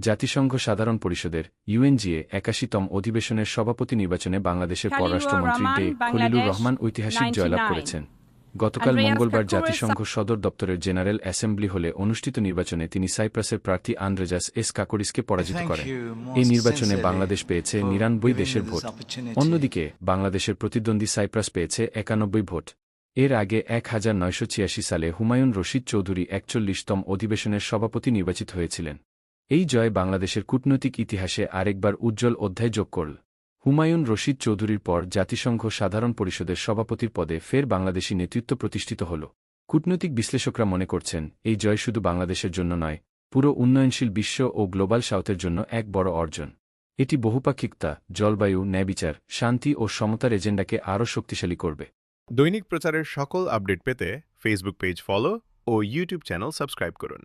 জাতিসংঘ সাধারণ পরিষদের ইউএনজিএ ৮১তম অধিবেশনের সভাপতি নির্বাচনে বাংলাদেশের পররাষ্ট্রমন্ত্রী খলিলুর রহমান ঐতিহাসিক জয়লাভ করেছেন। গতকাল মঙ্গলবার জাতিসংঘ সদর দপ্তরের জেনারেল অ্যাসেম্বলি হলে অনুষ্ঠিত নির্বাচনে তিনি সাইপ্রাসের প্রার্থী আন্দ্রেজাস এস কাকোরিসকে পরাজিত করেন। এই নির্বাচনে বাংলাদেশ পেয়েছে ৯৯ দেশের ভোট। অন্যদিকে বাংলাদেশের প্রতিদ্বন্দ্বী সাইপ্রাস পেয়েছে ৯১ ভোট। এর আগে ১৯৮৬ সালে হুমায়ুন রশিদ চৌধুরী ৪১তম অধিবেশনের সভাপতি নির্বাচিত হয়েছিলেন। এই জয় বাংলাদেশের কূটনৈতিক ইতিহাসে আরেকবার উজ্জ্বল অধ্যায় যোগ করল। হুমায়ুন রশিদ চৌধুরীর পর জাতিসংঘ সাধারণ পরিষদের সভাপতির পদে ফের বাংলাদেশি নেতৃত্ব প্রতিষ্ঠিত হল। কূটনৈতিক বিশ্লেষকরা মনে করছেন, এই জয় শুধু বাংলাদেশের জন্য নয়, পুরো উন্নয়নশীল বিশ্ব ও গ্লোবাল সাউথের জন্য এক বড় অর্জন। এটি বহুপাক্ষিকতা, জলবায়ু, ন্যায়বিচার, শান্তি ও সমতার এজেন্ডাকে আরও শক্তিশালী করবে। দৈনিক প্রচারের সকল আপডেট পেতে ফেসবুক পেজ ফলো ও ইউটিউব চ্যানেল সাবস্ক্রাইব করুন।